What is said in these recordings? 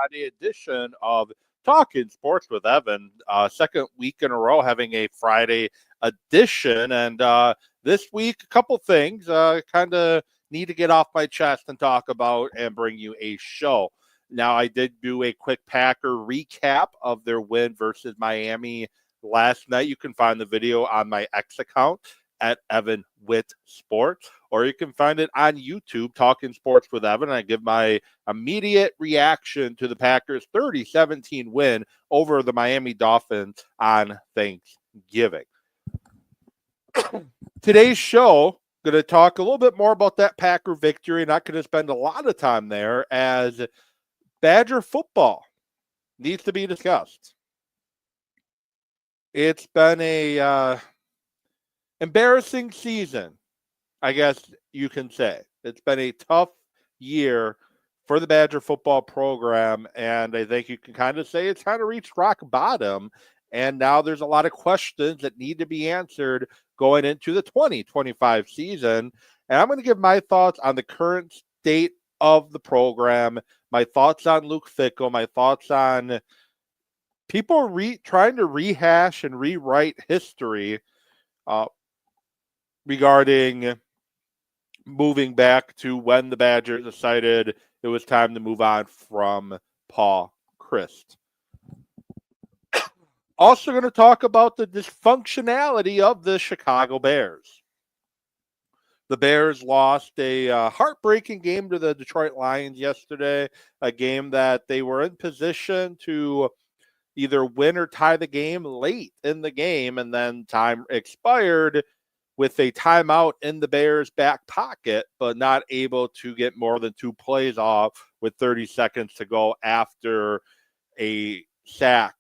Friday edition of Talking Sports with Evan. Second week in a row having a Friday edition. And this week, a couple things kind of need to get off my chest and talk about and bring you a show. Now, I did do a quick Packer recap of their win versus Miami last night. You can find the video on my X account at Evan Witt Sports, or you can find it on YouTube, Talking Sports with Evan. I give my immediate reaction to the Packers' 30-17 win over the Miami Dolphins on Thanksgiving. Today's show, going to talk a little bit more about that Packer victory. Not going to spend a lot of time there, as Badger football needs to be discussed. It's been a embarrassing season, I guess you can say. It's been a tough year for the Badger football program, and I think you can kind of say it's kind of reached rock bottom, and now there's a lot of questions that need to be answered going into the 2025 season. And I'm going to give my thoughts on the current state of the program, my thoughts on Luke Fickell, my thoughts on people trying to rehash and rewrite history regarding moving back to when the Badgers decided it was time to move on from Paul Chryst. Also going to talk about the dysfunctionality of the Chicago Bears. The Bears lost a heartbreaking game to the Detroit Lions yesterday, a game that they were in position to either win or tie the game late in the game, and then time expired with a timeout in the Bears' back pocket, but not able to get more than 2 plays off with 30 seconds to go after a sack.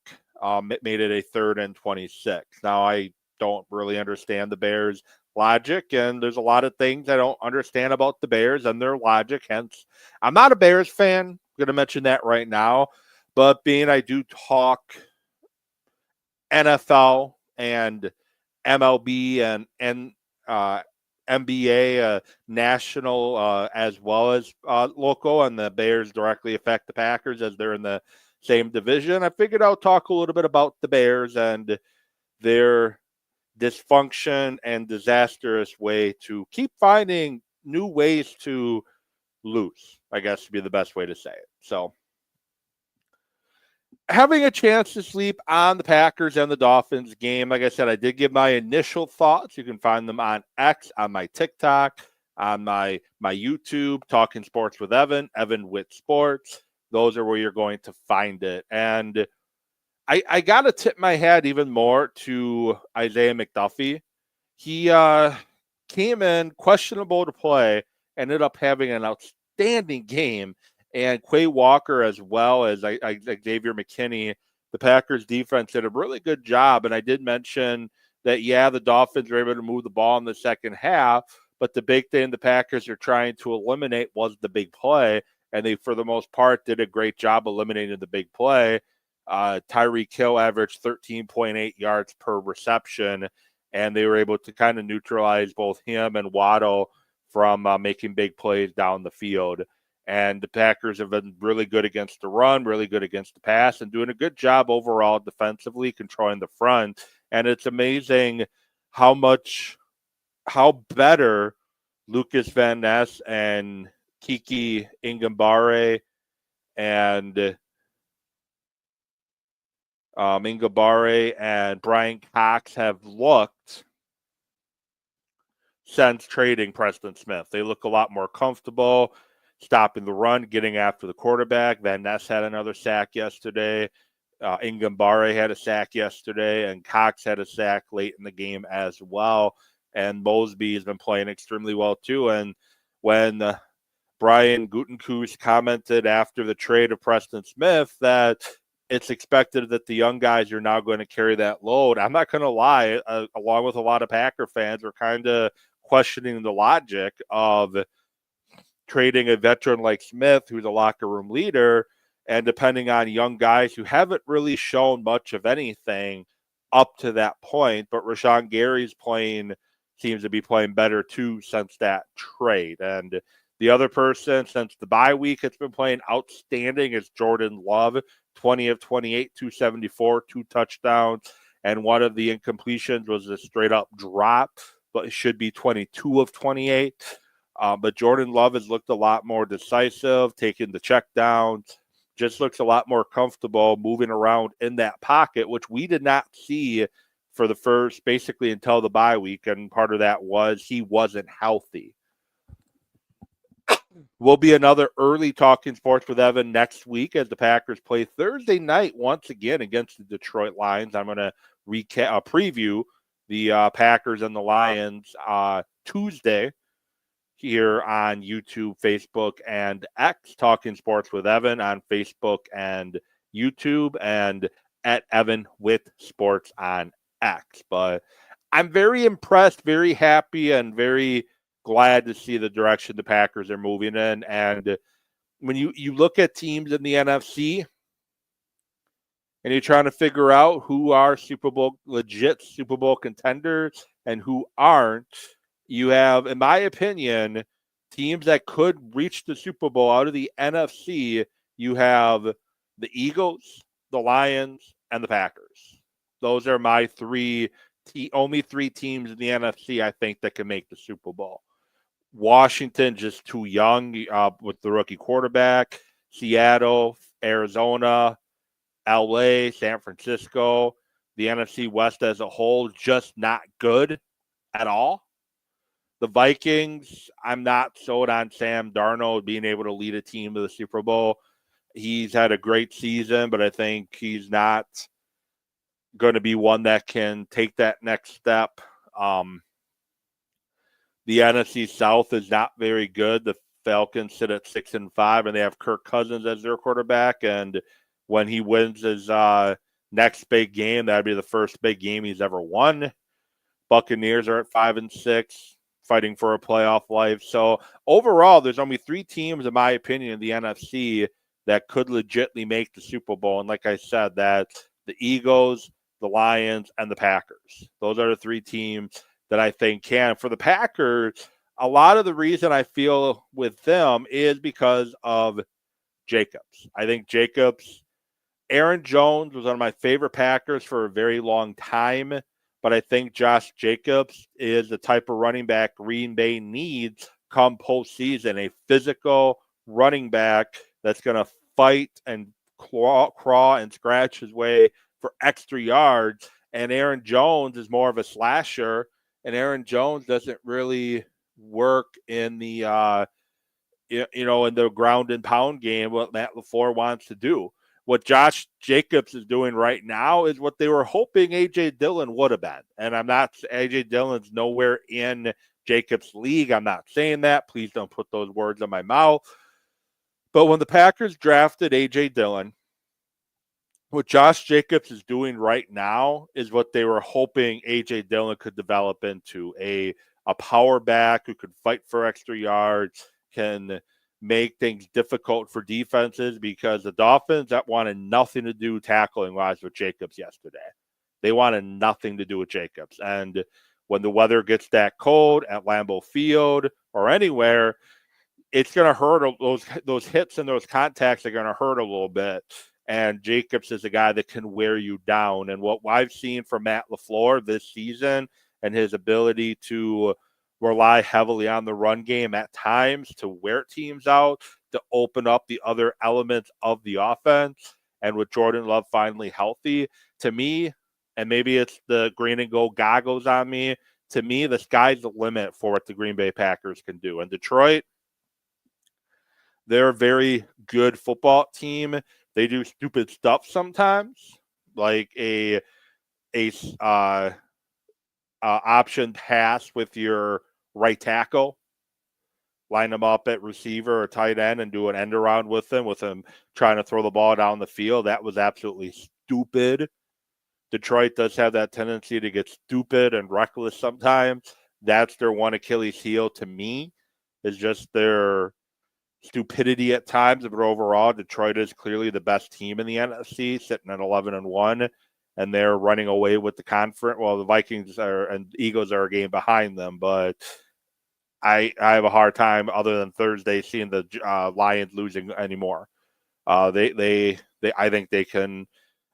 It made it a 3rd and 26. Now, I don't really understand the Bears' logic, and there's a lot of things I don't understand about the Bears and their logic. Hence, I'm not a Bears fan. I'm going to mention that right now. But being I do talk NFL and MLB and NBA, national as well as local, and the Bears directly affect the Packers as they're in the same division, I figured I'll talk a little bit about the Bears and their dysfunction and disastrous way to keep finding new ways to lose, I guess would be the best way to say it. So, having a chance to sleep on the Packers and the Dolphins game, like I said, I did give my initial thoughts. You can find them on X, on my TikTok, on my YouTube, Talking Sports with Evan, Evan Witt Sports. Those are where you're going to find it. And I got to tip my hat even more to Isaiah McDuffie. He came in questionable to play, ended up having an outstanding game. And Quay Walker, as well as Xavier McKinney, the Packers defense did a really good job. And I did mention that, yeah, the Dolphins were able to move the ball in the second half, but the big thing the Packers are trying to eliminate was the big play. And they, for the most part, did a great job eliminating the big play. Tyreek Hill averaged 13.8 yards per reception, and they were able to kind of neutralize both him and Waddle from making big plays down the field. And the Packers have been really good against the run, really good against the pass, and doing a good job overall defensively, controlling the front. And it's amazing how better Lucas Van Ness and Kiki Ingambare and Brian Cox have looked since trading Preston Smith. They look a lot more comfortable stopping the run, getting after the quarterback. Van Ness had another sack yesterday. Ingambare had a sack yesterday, and Cox had a sack late in the game as well. And Mosby has been playing extremely well too. And when Brian Gutekunst commented after the trade of Preston Smith that it's expected that the young guys are now going to carry that load, I'm not going to lie, along with a lot of Packer fans, we're kind of questioning the logic of trading a veteran like Smith, who's a locker room leader, and depending on young guys who haven't really shown much of anything up to that point. But Rashawn Gary's seems to be playing better too since that trade. And The other person since the bye week that's been playing outstanding is Jordan Love, 20 of 28, 274, 2 touchdowns, and one of the incompletions was a straight-up drop, but it should be 22 of 28. But Jordan Love has looked a lot more decisive, taking the check down, just looks a lot more comfortable moving around in that pocket, which we did not see for the first, basically until the bye week, and part of that was he wasn't healthy. Will be another early Talking Sports with Evan next week as the Packers play Thursday night once again against the Detroit Lions. I'm going to preview the Packers and the Lions Tuesday here on YouTube, Facebook, and X. Talking Sports with Evan on Facebook and YouTube, and at Evan with Sports on X. But I'm very impressed, very happy, and very glad to see the direction the Packers are moving in. And when you look at teams in the NFC and you're trying to figure out who are legit Super Bowl contenders and who aren't, you have, in my opinion, teams that could reach the Super Bowl out of the NFC. You have the Eagles, the Lions, and the Packers. Those are my only three teams in the NFC I think that can make the Super Bowl. Washington just too young with the rookie quarterback. Seattle, Arizona, LA, San Francisco, the NFC West as a whole, just not good at all. The Vikings, I'm not sold on Sam Darnold being able to lead a team to the Super Bowl. He's had a great season, but I think he's not going to be one that can take that next step. The NFC South is not very good. The Falcons sit at 6-5, and they have Kirk Cousins as their quarterback. And when he wins his next big game, that'd be the first big game he's ever won. Buccaneers are at 5-6, fighting for a playoff life. So overall, there's only three teams, in my opinion, in the NFC that could legitimately make the Super Bowl. And like I said, that's the Eagles, the Lions, and the Packers. Those are the three teams that I think can. For the Packers, a lot of the reason I feel with them is because of Jacobs. I think Aaron Jones was one of my favorite Packers for a very long time, but I think Josh Jacobs is the type of running back Green Bay needs come postseason, a physical running back that's going to fight and crawl and scratch his way for extra yards. And Aaron Jones is more of a slasher, and Aaron Jones doesn't really work in the in the ground and pound game what Matt LaFleur wants to do. What Josh Jacobs is doing right now is what they were hoping A.J. Dillon would have been. And A.J. Dillon's nowhere in Jacobs' league. I'm not saying that. Please don't put those words in my mouth. But when the Packers drafted A.J. Dillon, what Josh Jacobs is doing right now is what they were hoping A.J. Dillon could develop into, a power back who could fight for extra yards, can make things difficult for defenses, because the Dolphins that wanted nothing to do tackling-wise with Jacobs yesterday. They wanted nothing to do with Jacobs. And when the weather gets that cold at Lambeau Field or anywhere, it's going to hurt. Those hits and those contacts are going to hurt a little bit. And Jacobs is a guy that can wear you down. And what I've seen from Matt LaFleur this season and his ability to rely heavily on the run game at times to wear teams out, to open up the other elements of the offense. And with Jordan Love finally healthy, to me, and maybe it's the green and gold goggles on me, to me, the sky's the limit for what the Green Bay Packers can do. And Detroit, they're a very good football team. They do stupid stuff sometimes, like a option pass with your right tackle, line them up at receiver or tight end and do an end around with him trying to throw the ball down the field. That was absolutely stupid. Detroit does have that tendency to get stupid and reckless sometimes. That's their one Achilles heel to me, is just their stupidity at times. But overall, Detroit is clearly the best team in the NFC, sitting at 11-1, and they're running away with the conference. Well, the Vikings and Eagles are a game behind them, but I have a hard time, other than Thursday, seeing the Lions losing anymore. They I think they can.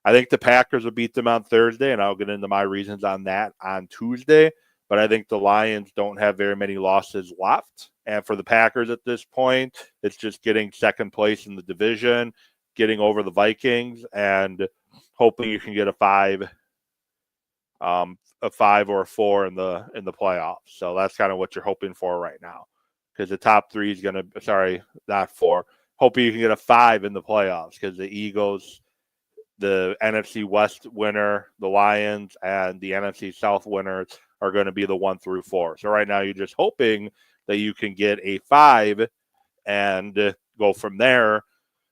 I think the Packers will beat them on Thursday, and I'll get into my reasons on that on Tuesday. But I think the Lions don't have very many losses left. And for the Packers at this point, it's just getting second place in the division, getting over the Vikings, and hoping you can get a 5 or a 4 in the playoffs. So that's kind of what you're hoping for right now. Because the top 3 is going to, sorry, not 4. Hoping you can get a 5 in the playoffs, because the Eagles, the NFC West winner, the Lions, and the NFC South winners are going to be the 1 through 4. So right now you're just hoping that you can get a 5 and go from there,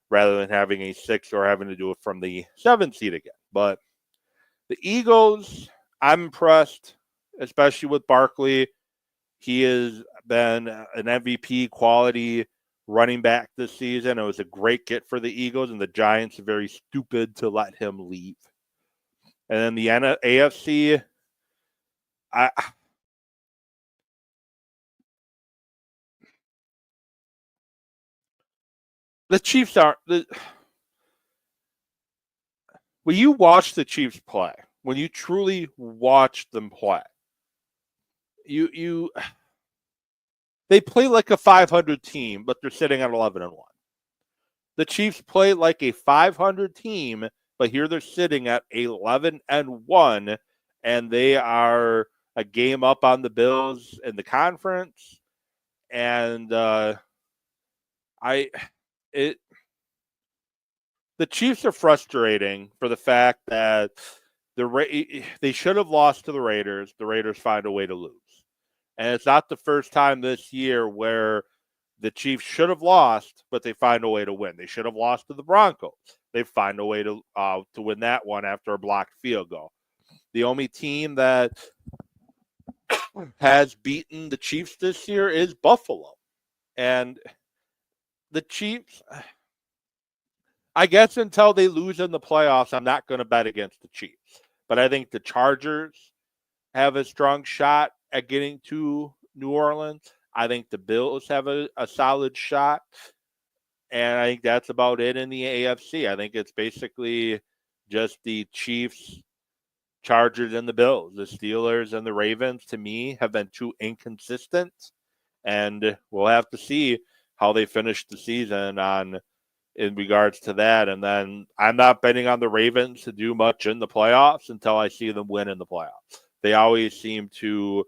rather than having a 6 or having to do it from the 7th seed again. But the Eagles, I'm impressed, especially with Barkley. He has been an MVP quality running back this season. It was a great get for the Eagles, and the Giants are very stupid to let him leave. And then the AFC, the Chiefs aren't. When you watch the Chiefs play, when you truly watch them play, they play like a 500 team, but they're sitting at 11-1. The Chiefs play like a 500 team, but here they're sitting at 11-1, and they are a game up on the Bills in the conference. And the Chiefs are frustrating for the fact that they should have lost to the Raiders. The Raiders find a way to lose. And it's not the first time this year where the Chiefs should have lost, but they find a way to win. They should have lost to the Broncos. They find a way to win that one after a blocked field goal. The only team that has beaten the Chiefs this year is Buffalo. And the Chiefs, I guess until they lose in the playoffs, I'm not going to bet against the Chiefs. But I think the Chargers have a strong shot at getting to New Orleans. I think the Bills have a solid shot. And I think that's about it in the AFC. I think it's basically just the Chiefs, Chargers, and the Bills. The Steelers and the Ravens, to me, have been too inconsistent. And we'll have to see how they finish the season in regards to that. And then I'm not betting on the Ravens to do much in the playoffs until I see them win in the playoffs. They always seem to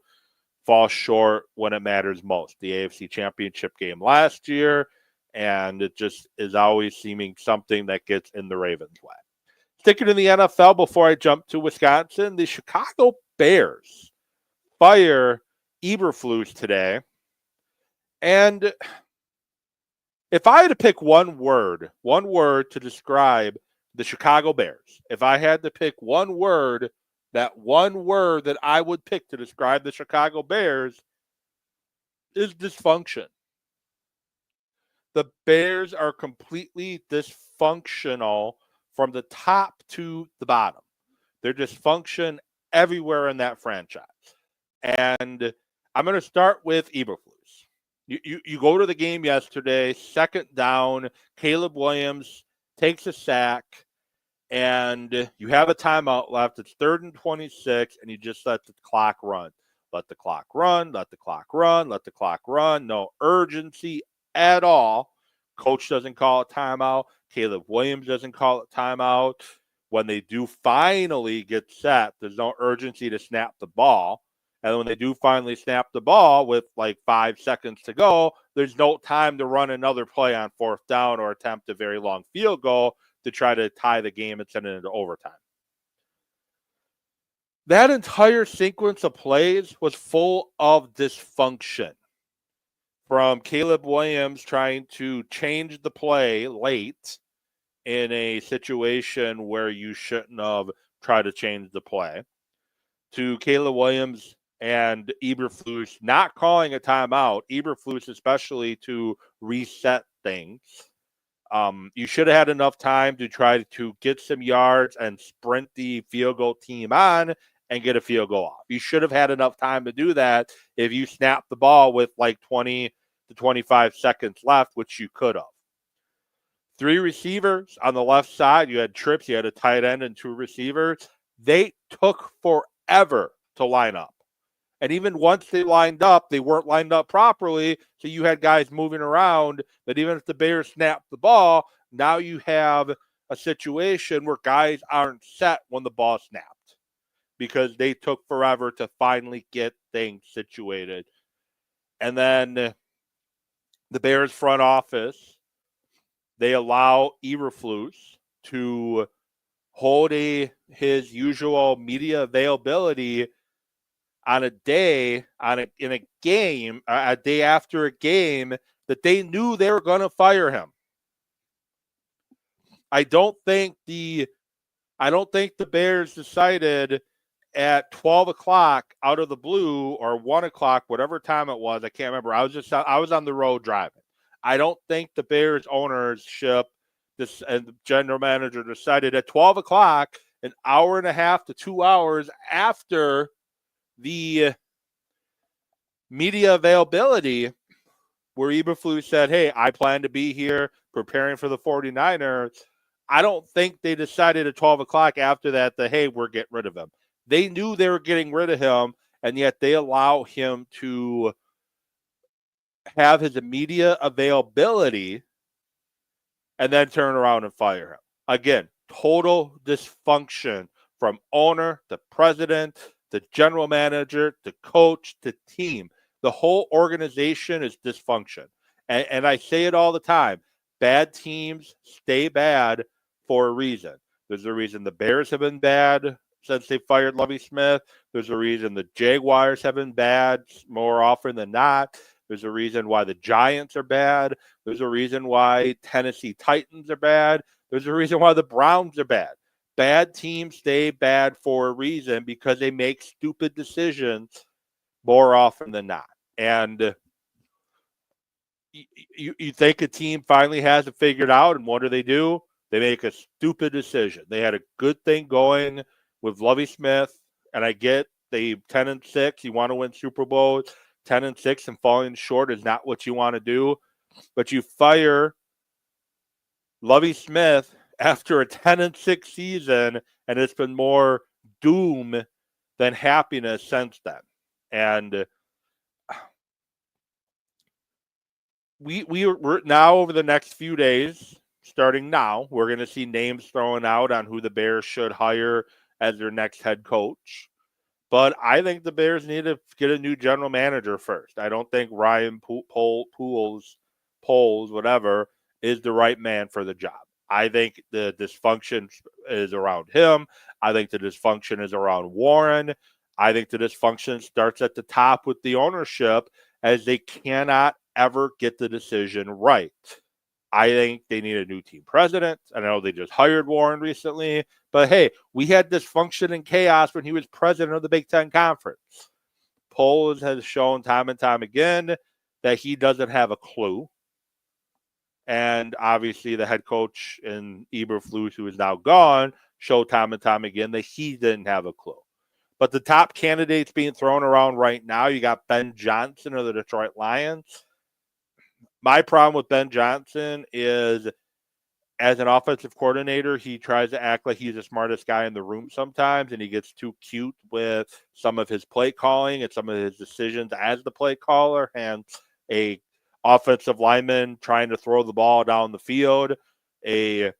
fall short when it matters most. The AFC Championship game last year, and it just is always seeming something that gets in the Ravens' way. Sticking in the NFL before I jump to Wisconsin, the Chicago Bears fire Eberflus today. And if I had to pick one word to describe the Chicago Bears, if I had to pick one word that I would pick to describe the Chicago Bears is dysfunction. The Bears are completely dysfunctional from the top to the bottom. They're dysfunction everywhere in that franchise. And I'm going to start with Eberflus. You go to the game yesterday, second down, Caleb Williams takes a sack, and you have a timeout left. It's 3rd and 26, and you just let the clock run. Let the clock run, let the clock run, let the clock run. No urgency at all. Coach doesn't call it timeout. Caleb Williams doesn't call it timeout. When they do finally get set, there's no urgency to snap the ball. And when they do finally snap the ball with like 5 seconds to go, there's no time to run another play on 4th down or attempt a very long field goal to try to tie the game and send it into overtime. That entire sequence of plays was full of dysfunction. From Caleb Williams trying to change the play late in a situation where you shouldn't have tried to change the play, to Caleb Williams and Eberflus not calling a timeout, Eberflus especially to reset things. You should have had enough time to try to get some yards and sprint the field goal team on and get a field goal off. You should have had enough time to do that if you snapped the ball with like 20 to 25 seconds left, which you could have. 3 receivers on the left side. You had trips, you had a tight end and 2 receivers. They took forever to line up. And even once they lined up, they weren't lined up properly. So you had guys moving around that even if the Bears snapped the ball, now you have a situation where guys aren't set when the ball snapped because they took forever to finally get things situated. And then the Bears front office, they allow Eberflus to hold his usual media availability on a day in a game, a day after a game that they knew they were going to fire him. I don't think the Bears decided at 12 o'clock out of the blue or 1 o'clock, whatever time it was. I can't remember. I was on the road driving. I don't think the Bears ownership and the general manager decided at 12 o'clock, an hour and a half to 2 hours after the media availability, where Eberflus said, hey, I plan to be here preparing for the 49ers. I don't think they decided at 12 o'clock after that, hey, we're getting rid of him. They knew they were getting rid of him, and yet they allow him to have his immediate availability and then turn around and fire him. Again, total dysfunction from owner to president, the general manager, the coach, the team. The whole organization is dysfunction. And I say it all the time. Bad teams stay bad for a reason. There's a reason the Bears have been bad since they fired Lovie Smith. There's a reason the Jaguars have been bad more often than not. There's a reason why the Giants are bad. There's a reason why Tennessee Titans are bad. There's a reason why the Browns are bad. Bad teams stay bad for a reason because they make stupid decisions more often than not. And you think a team finally has it figured out, and what do? They make a stupid decision. They had a good thing going with Lovie Smith, and I get they 10-6. You want to win Super Bowls. 10-6 and falling short is not what you want to do. But you fire Lovie Smith after a 10-6 season, and it's been more doom than happiness since then. And we're now over the next few days, starting now, we're going to see names thrown out on who the Bears should hire as their next head coach. But I think the Bears need to get a new general manager first. I don't think Ryan Poles, whatever, is the right man for the job. I think the dysfunction is around him. I think the dysfunction is around Warren. I think the dysfunction starts at the top with the ownership, as they cannot ever get the decision right. I think they need a new team president. I know they just hired Warren recently, but hey, we had dysfunction and chaos when he was president of the Big Ten Conference. Poles has shown time and time again that he doesn't have a clue. And obviously the head coach in Eberflus, who is now gone, showed time and time again that he didn't have a clue. But the top candidates being thrown around right now, you got Ben Johnson of the Detroit Lions. My problem with Ben Johnson is, as an offensive coordinator, he tries to act like he's the smartest guy in the room sometimes, and he gets too cute with some of his play calling and some of his decisions as the play caller, and a offensive lineman trying to throw the ball down the field, a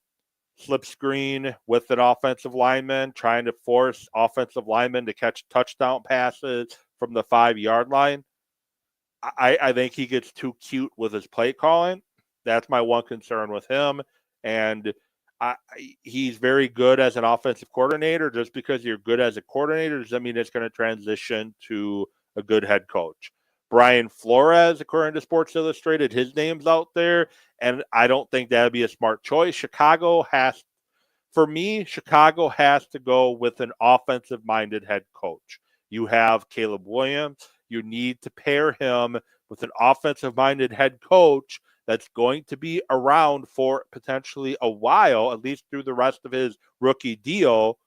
slip screen with an offensive lineman trying to force offensive linemen to catch touchdown passes from the 5-yard line. I think he gets too cute with his play calling. That's my one concern with him. And he's very good as an offensive coordinator. Just because you're good as a coordinator doesn't mean it's going to transition to a good head coach. Brian Flores, according to Sports Illustrated, his name's out there, and I don't think that would be a smart choice. Chicago has to go with an offensive-minded head coach. You have Caleb Williams. You need to pair him with an offensive-minded head coach that's going to be around for potentially a while, at least through the rest of his rookie deal,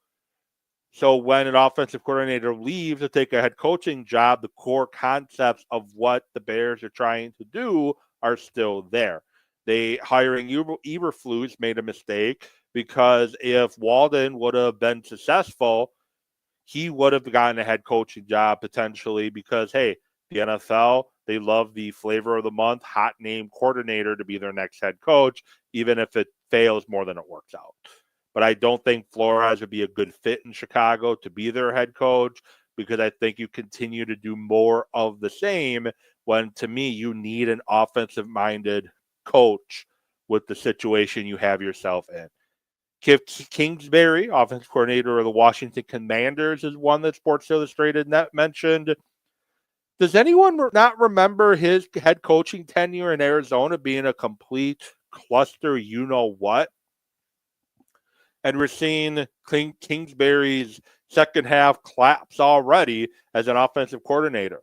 So when an offensive coordinator leaves to take a head coaching job, the core concepts of what the Bears are trying to do are still there. They hiring Eberflus made a mistake because if Walden would have been successful, he would have gotten a head coaching job potentially because, hey, the NFL, they love the flavor of the month, hot name coordinator to be their next head coach, even if it fails more than it works out. But I don't think Flores would be a good fit in Chicago to be their head coach because I think you continue to do more of the same when, to me, you need an offensive-minded coach with the situation you have yourself in. Kingsbury, offensive coordinator of the Washington Commanders, is one that Sports Illustrated mentioned. Does anyone not remember his head coaching tenure in Arizona being a complete cluster, you know what? And we're seeing Kingsbury's second half collapse already as an offensive coordinator.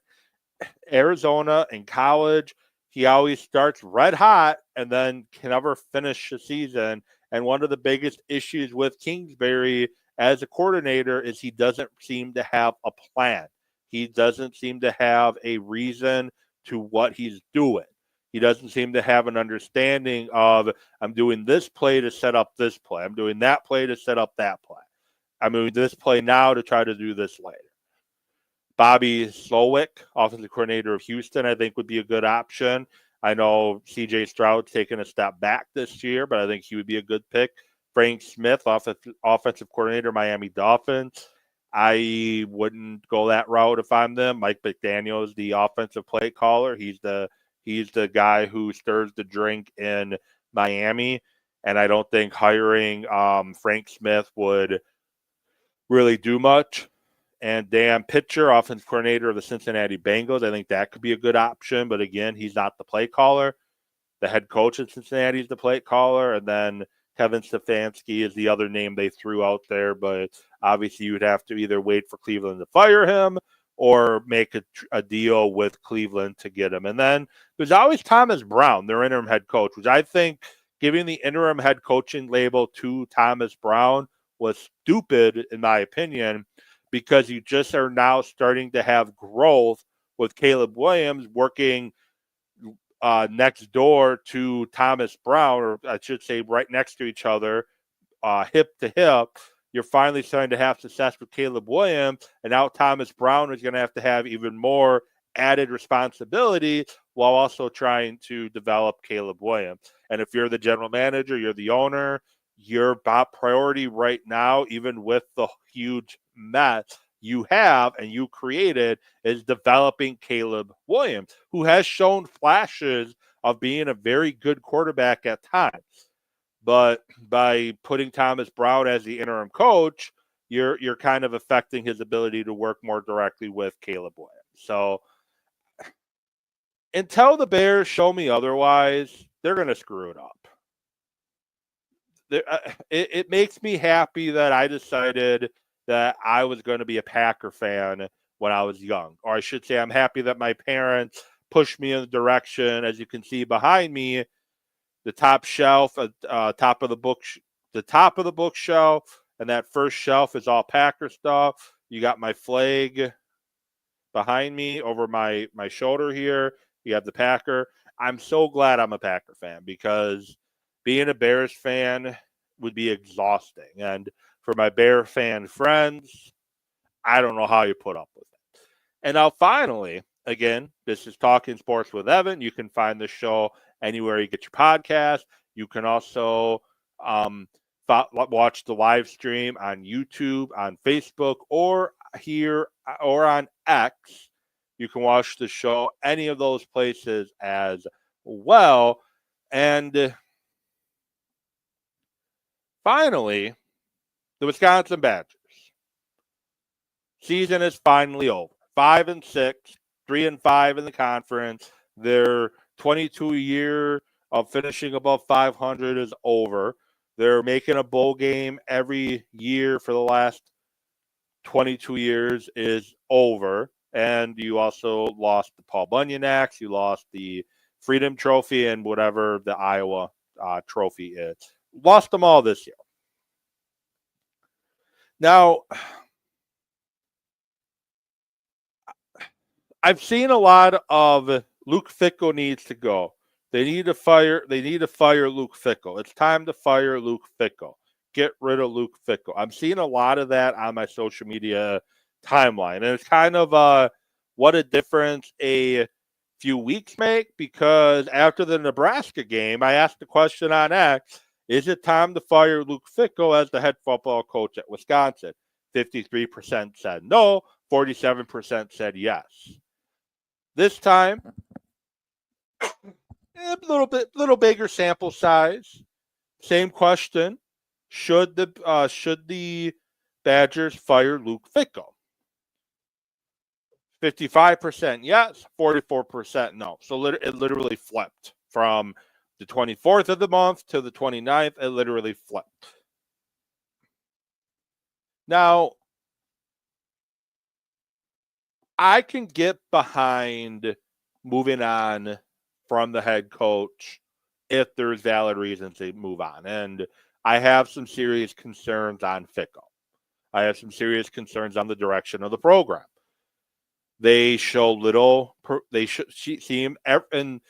Arizona in college, he always starts red hot and then can never finish the season. And one of the biggest issues with Kingsbury as a coordinator is he doesn't seem to have a plan. He doesn't seem to have a reason to what he's doing. He doesn't seem to have an understanding of, I'm doing this play to set up this play. I'm doing that play to set up that play. I'm doing this play now to try to do this later. Bobby Slowick, offensive coordinator of Houston, I think would be a good option. I know C.J. Stroud's taken a step back this year, but I think he would be a good pick. Frank Smith, offensive coordinator, Miami Dolphins. I wouldn't go that route if I'm them. Mike McDaniel is the offensive play caller. He's the guy who stirs the drink in Miami, and I don't think hiring Frank Smith would really do much. And Dan Pitcher, offensive coordinator of the Cincinnati Bengals, I think that could be a good option. But again, he's not the play caller. The head coach at Cincinnati is the play caller. And then Kevin Stefanski is the other name they threw out there. But obviously, you would have to either wait for Cleveland to fire him or make a deal with Cleveland to get him. And then there's always Thomas Brown, their interim head coach, which I think giving the interim head coaching label to Thomas Brown was stupid, in my opinion, because you just are now starting to have growth with Caleb Williams working next door to Thomas Brown, or I should say right next to each other, hip to hip. You're finally starting to have success with Caleb Williams, and now Thomas Brown is going to have even more added responsibility while also trying to develop Caleb Williams. And if you're the general manager, you're the owner, your top priority right now, even with the huge mess you have and you created, is developing Caleb Williams, who has shown flashes of being a very good quarterback at times. But by putting Thomas Brown as the interim coach, you're kind of affecting his ability to work more directly with Caleb Williams. So until the Bears show me otherwise, they're going to screw it up. It makes me happy that I decided that I was going to be a Packer fan when I was young. Or I should say I'm happy that my parents pushed me in the direction. As you can see behind me, the top shelf, top of the bookshelf, and that first shelf is all Packer stuff. You got my flag behind me over my shoulder here. You have the Packer. I'm so glad I'm a Packer fan because being a Bears fan would be exhausting. And for my Bear fan friends, I don't know how you put up with it. And now finally, again, this is Talking Sports with Evan. You can find this show anywhere you get your podcast. You can also watch the live stream on YouTube, on Facebook, or here or on X. You can watch the show any of those places as well. And finally, the Wisconsin Badgers. Season is finally over. 5-6, 3-5 in the conference. Their 22 year of finishing above 500 is over. They're making a bowl game every year for the last 22 years is over. And you also lost the Paul Bunyan Axe. You lost the Freedom Trophy and whatever the Iowa trophy is. Lost them all this year. Now, I've seen a lot of Luke Fickell needs to go. They need to fire Luke Fickell. It's time to fire Luke Fickell. Get rid of Luke Fickell. I'm seeing a lot of that on my social media timeline. And it's kind of what a difference a few weeks make, because after the Nebraska game, I asked the question on X, is it time to fire Luke Fickell as the head football coach at Wisconsin? 53% said no, 47% said yes. This time, a little bigger sample size. Same question: should the Badgers fire Luke Fickell? 55% yes, 44% no. So it literally flipped from the 24th of the month to the 29th. It literally flipped. Now, I can get behind moving on from the head coach if there's valid reasons to move on. And I have some serious concerns on Fickell. I have some serious concerns on the direction of the program. They show little, seem, and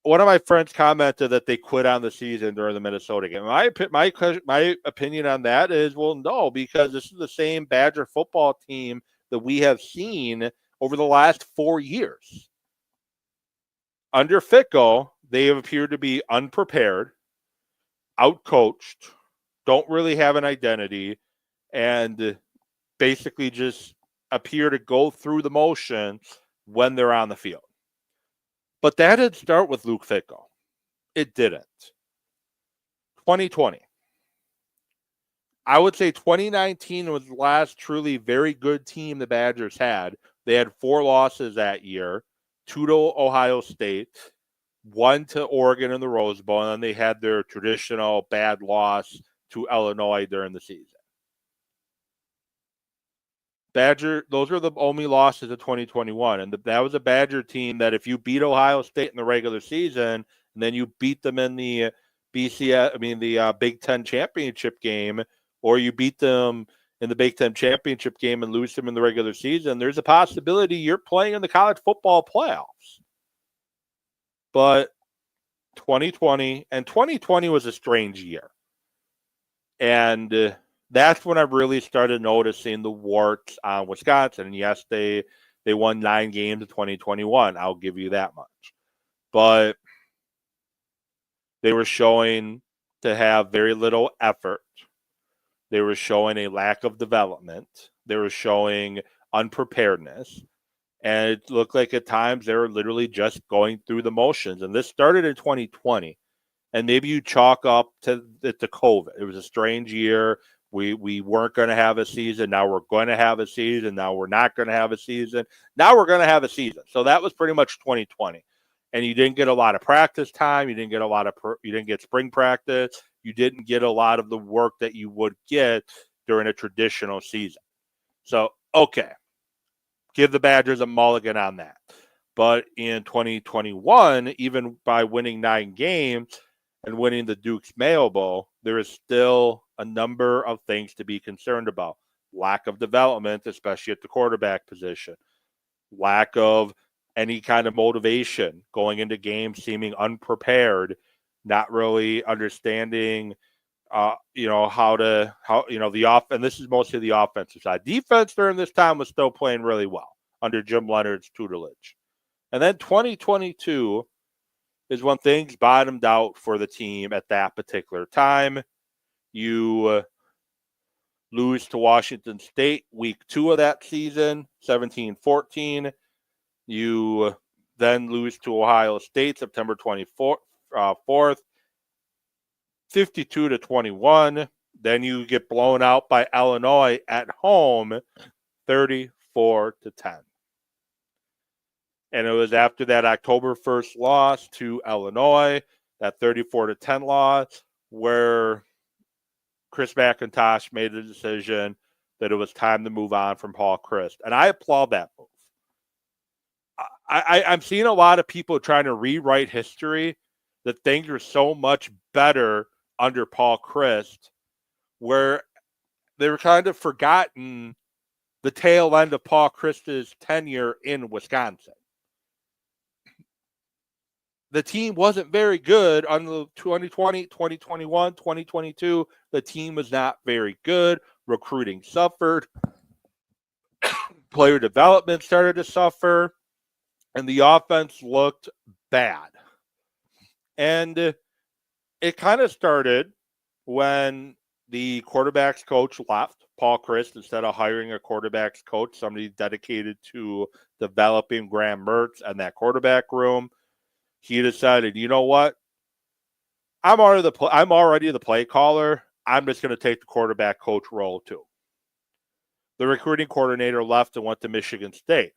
one of my friends commented that they quit on the season during the Minnesota game. My opinion on that is, well, no, because this is the same Badger football team that we have seen over the last 4 years. Under Fickell, they have appeared to be unprepared, outcoached, don't really have an identity, and basically just appear to go through the motions when they're on the field. But that didn't start with Luke Fickell. It didn't. 2020. I would say 2019 was the last truly very good team the Badgers had. They had 4 losses that year, 2 to Ohio State, 1 to Oregon in the Rose Bowl, and then they had their traditional bad loss to Illinois during the season. Those are the only losses of 2021, and that was a Badger team that if you beat Ohio State in the regular season, and then you beat them in the Big Ten championship game, or you beat them in the Big Ten championship game and lose them in the regular season, there's a possibility you're playing in the college football playoffs. But 2020 was a strange year. And that's when I really started noticing the warts on Wisconsin. And yes, they won 9 games in 2021. I'll give you that much. But they were showing to have very little effort. They were showing a lack of development. They were showing unpreparedness. And it looked like at times they were literally just going through the motions. And this started in 2020. And maybe you chalk up to COVID. It was a strange year. We weren't going to have a season. Now we're going to have a season. Now we're not going to have a season. Now we're going to have a season. So that was pretty much 2020. And you didn't get a lot of practice time. You didn't get spring practice. You didn't get a lot of the work that you would get during a traditional season. So, okay, give the Badgers a mulligan on that. But in 2021, even by winning 9 games and winning the Duke's Mayo Bowl, there is still a number of things to be concerned about. Lack of development, especially at the quarterback position. Lack of any kind of motivation going into games, seeming unprepared, not really understanding, how the and this is mostly the offensive side. Defense during this time was still playing really well under Jim Leonard's tutelage. And then 2022 is when things bottomed out for the team at that particular time. You lose to Washington State week 2 of that season, 17-14. You then lose to Ohio State September 24th, 52-21. Then you get blown out by Illinois at home, 34-10. And it was after that October 1st loss to Illinois, that 34-10 loss, where Chris McIntosh made the decision that it was time to move on from Paul Chryst. And I applaud that move. I'm seeing a lot of people trying to rewrite history, that things are so much better under Paul Chryst, where they were kind of forgotten the tail end of Paul Chryst's tenure in Wisconsin. The team wasn't very good on the 2020, 2021, 2022. The team was not very good. Recruiting suffered. Player development started to suffer. And the offense looked bad. And it kind of started when the quarterback's coach left, Paul Chryst, instead of hiring a quarterback's coach, somebody dedicated to developing Graham Mertz and that quarterback room. He decided, you know what? I'm already the play caller. I'm just going to take the quarterback coach role too. The recruiting coordinator left and went to Michigan State.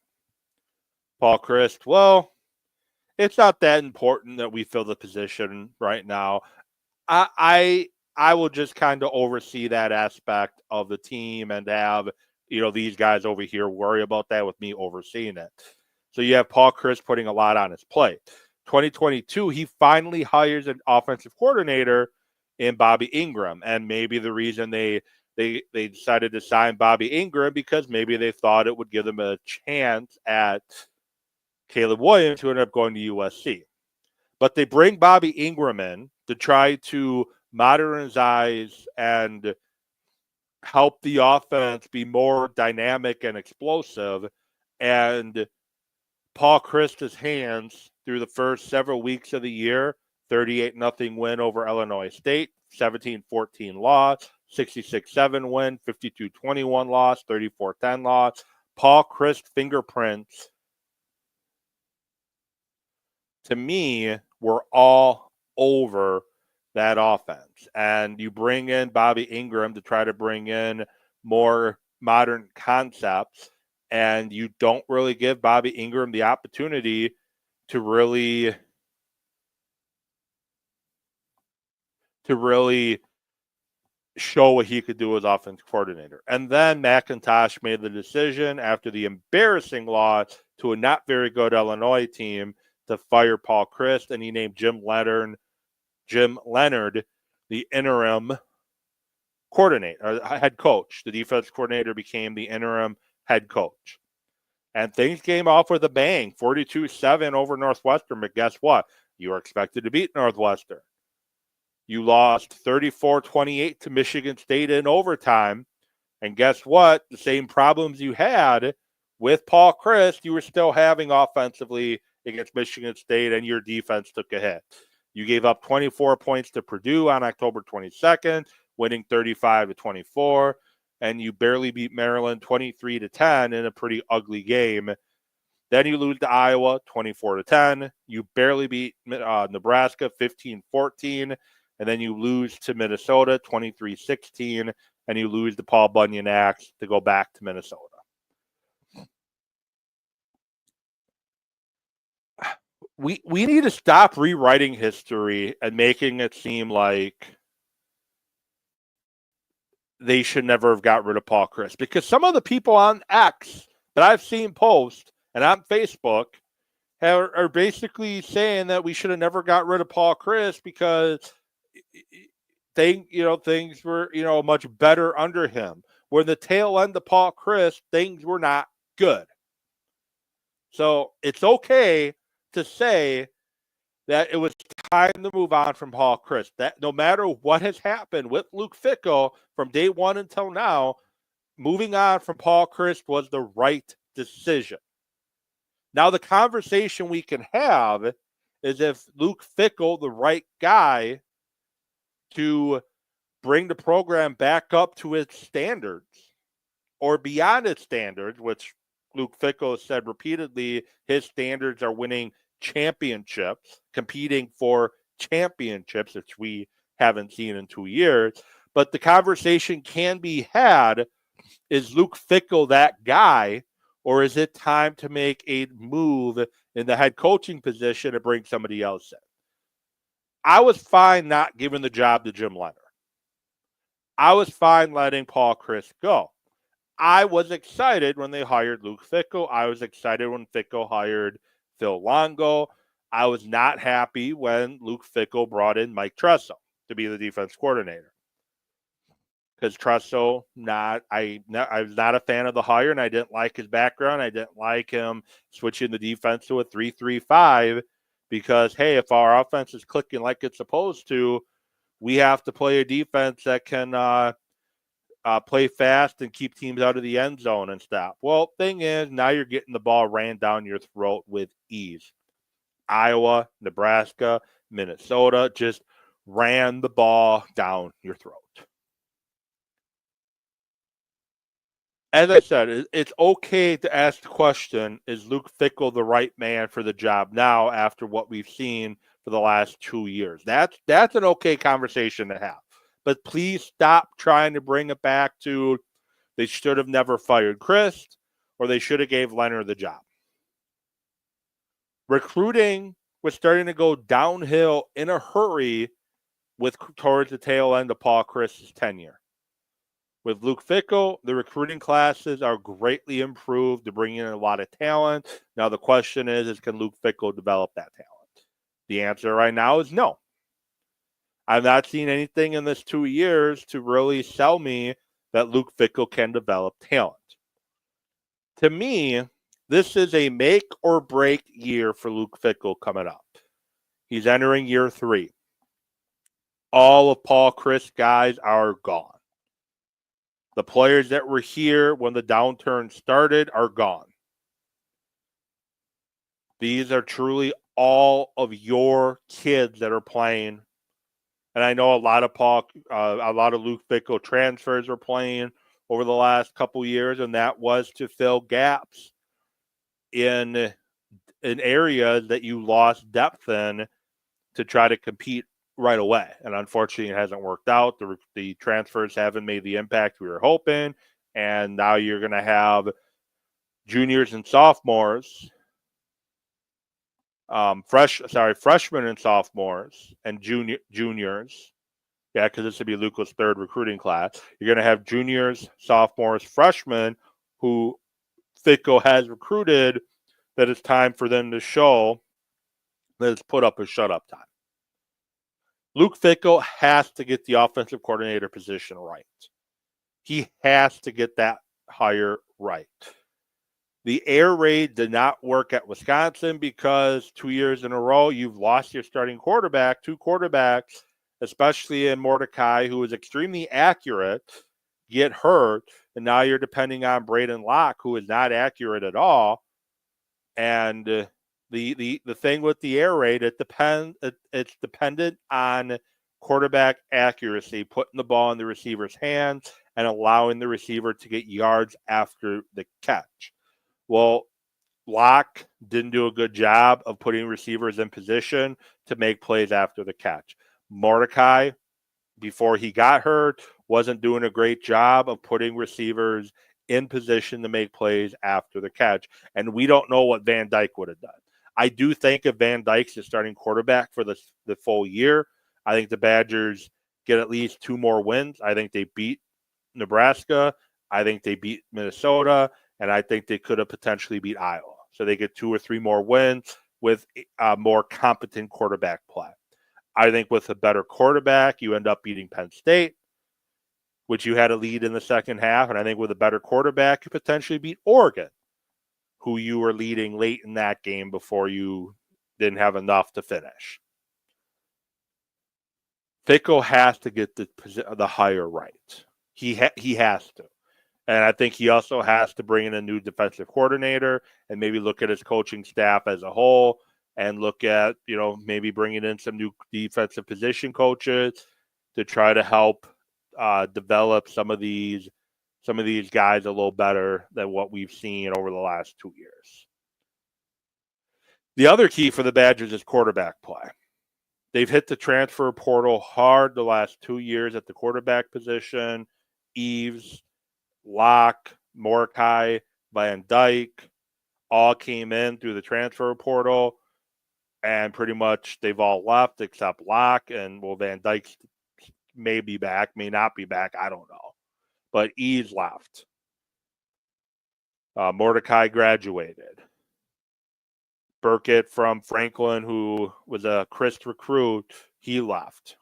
Paul Chryst, well, it's not that important that we fill the position right now. I will just kind of oversee that aspect of the team and have, these guys over here worry about that with me overseeing it. So you have Paul Chryst putting a lot on his plate. 2022, he finally hires an offensive coordinator in Bobby Ingram. And maybe the reason they decided to sign Bobby Ingram because maybe they thought it would give them a chance at Caleb Williams, who ended up going to USC. But they bring Bobby Ingram in to try to modernize and help the offense be more dynamic and explosive. And Paul Chryst's hands through the first several weeks of the year, 38-0 win over Illinois State, 17-14 loss, 66-7 win, 52-21 loss, 34-10 loss. Paul Chryst fingerprints, to me, were all over that offense. And you bring in Bobby Ingram to try to bring in more modern concepts, and you don't really give Bobby Ingram the opportunity to really show what he could do as offensive coordinator. And then McIntosh made the decision after the embarrassing loss to a not very good Illinois team to fire Paul Chryst, and he named Jim Leonard, the interim coordinator, head coach. The defense coordinator became the interim head coach. And things came off with a bang, 42-7 over Northwestern. But guess what? You were expected to beat Northwestern. You lost 34-28 to Michigan State in overtime. And guess what? The same problems you had with Paul Chryst, you were still having offensively against Michigan State, and your defense took a hit. You gave up 24 points to Purdue on October 22nd, winning 35-24, and you barely beat Maryland 23-10 in a pretty ugly game. Then you lose to Iowa 24-10. You barely beat Nebraska 15-14, and then you lose to Minnesota 23-16, and you lose to Paul Bunyan Axe to go back to Minnesota. We need to stop rewriting history and making it seem like they should never have got rid of Paul Chryst, because some of the people on X that I've seen post and on Facebook are basically saying that we should have never got rid of Paul Chryst because things were much better under him. Where the tail end of Paul Chryst, things were not good. So it's okay to say that it was time to move on from Paul Chryst. That no matter what has happened with Luke Fickell from day one until now, moving on from Paul Chryst was the right decision. Now the conversation we can have is if Luke Fickell, the right guy to bring the program back up to its standards or beyond its standards, which Luke Fickell has said repeatedly his standards are winning championships, competing for championships, which we haven't seen in 2 years. But the conversation can be had, is Luke Fickell that guy, or is it time to make a move in the head coaching position and bring somebody else in? I was fine not giving the job to Jim Leonard. I was fine letting Paul Chryst go. I was excited when they hired Luke Fickell. I was excited when Fickell hired Phil Longo. I was not happy when Luke Fickell brought in Mike Tressel to be the defense coordinator. because Trusso, I was not a fan of the hire, and I didn't like his background. I didn't like him switching the defense to a 3-3-5 because, hey, if our offense is clicking like it's supposed to, we have to play a defense that can play fast and keep teams out of the end zone and stuff. Well, thing is, now you're getting the ball ran down your throat with ease. Iowa, Nebraska, Minnesota just ran the ball down your throat. As I said, it's okay to ask the question, is Luke Fickell the right man for the job now after what we've seen for the last 2 years? That's an okay conversation to have. But please stop trying to bring it back to they should have never fired Chris or they should have gave Leonard the job. Recruiting was starting to go downhill in a hurry towards the tail end of Paul Chryst's tenure. With Luke Fickell, the recruiting classes are greatly improved. They're bringing in a lot of talent. Now the question is can Luke Fickell develop that talent? The answer right now is no. I've not seen anything in this 2 years to really sell me that Luke Fickell can develop talent. To me, this is a make or break year for Luke Fickell coming up. He's entering year 3. All of Paul Chryst guys are gone. The players that were here when the downturn started are gone. These are truly all of your kids that are playing. And I know a lot of Luke Fickell transfers were playing over the last couple years, and that was to fill gaps in areas that you lost depth in to try to compete right away. And unfortunately, it hasn't worked out. The transfers haven't made the impact we were hoping. And now you're going to have juniors and sophomores, freshmen and sophomores and juniors. Yeah, because this would be Luca's third recruiting class. You're going to have juniors, sophomores, freshmen who Fickell has recruited that it's time for them to show that it's put up or shut up time. Luke Fickell has to get the offensive coordinator position right. He has to get that hire right. The air raid did not work at Wisconsin because 2 years in a row you've lost your starting quarterback, 2 quarterbacks, especially in Mordecai, who is extremely accurate, get hurt, and now you're depending on Braden Locke, who is not accurate at all. And the thing with the air raid, it's dependent on quarterback accuracy, putting the ball in the receiver's hands and allowing the receiver to get yards after the catch. Well, Locke didn't do a good job of putting receivers in position to make plays after the catch. Mordecai, before he got hurt, wasn't doing a great job of putting receivers in position to make plays after the catch. And we don't know what Van Dyke would have done. I do think if Van Dyke's the starting quarterback for the full year, I think the Badgers get at least 2 more wins. I think they beat Nebraska. I think they beat Minnesota. And I think they could have potentially beat Iowa. So they get 2 or 3 more wins with a more competent quarterback play. I think with a better quarterback, you end up beating Penn State, which you had a lead in the second half. And I think with a better quarterback, you potentially beat Oregon, who you were leading late in that game before you didn't have enough to finish. Fickell has to get the hire right. He has to. And I think he also has to bring in a new defensive coordinator and maybe look at his coaching staff as a whole and look at, maybe bringing in some new defensive position coaches to try to help develop some of these guys a little better than what we've seen over the last 2 years. The other key for the Badgers is quarterback play. They've hit the transfer portal hard the last 2 years at the quarterback position. Eves, Locke, Mordecai, Van Dyke all came in through the transfer portal, and pretty much they've all left except Locke, and Van Dyke may be back, may not be back, I don't know. But Eves left. Mordecai graduated. Burkett from Franklin, who was a Chryst recruit, he left.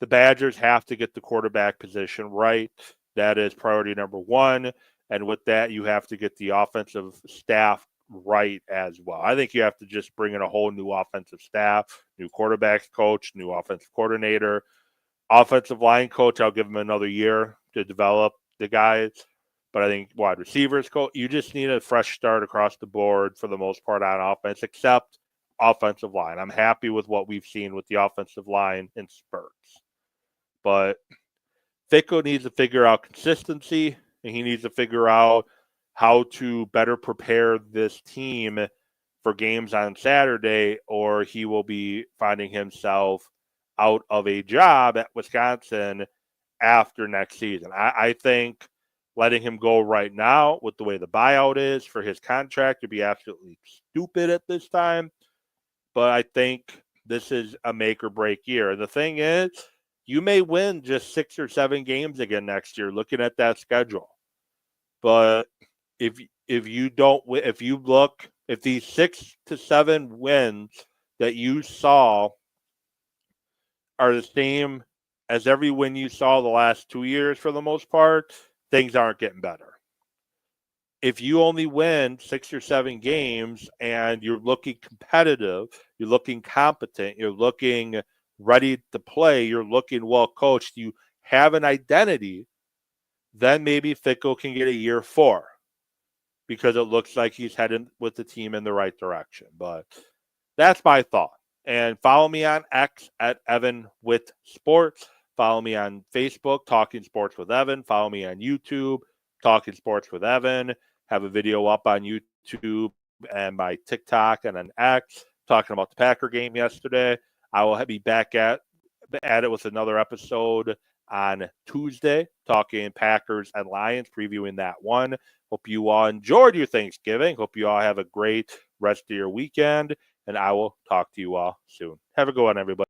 the Badgers have to get the quarterback position right. That is priority number one. And with that, you have to get the offensive staff right as well. I think you have to just bring in a whole new offensive staff, new quarterbacks coach, new offensive coordinator, offensive line coach. I'll give him another year to develop the guys. But I think wide receivers coach, you just need a fresh start across the board for the most part on offense, except offensive line. I'm happy with what we've seen with the offensive line in spurts. But Fickell needs to figure out consistency, and he needs to figure out how to better prepare this team for games on Saturday, or he will be finding himself out of a job at Wisconsin after next season. I think letting him go right now with the way the buyout is for his contract would be absolutely stupid at this time. But I think this is a make or break year. The thing is, you may win just 6 or 7 games again next year looking at that schedule. But if you don't, if these 6 to 7 wins that you saw are the same as every win you saw the last 2 years for the most part, things aren't getting better. If you only win 6 or 7 games and you're looking competitive, you're looking competent, you're looking ready to play, you're looking well coached, you have an identity, then maybe Fickell can get a year 4 because it looks like he's heading with the team in the right direction. But that's my thought. And follow me on X at Evan with Sports. Follow me on Facebook, Talking Sports with Evan. Follow me on YouTube, Talking Sports with Evan. Have a video up on YouTube and my TikTok and on X talking about the Packer game yesterday. I will be back at it with another episode on Tuesday, talking Packers and Lions, previewing that one. Hope you all enjoyed your Thanksgiving. Hope you all have a great rest of your weekend, and I will talk to you all soon. Have a good one, everybody.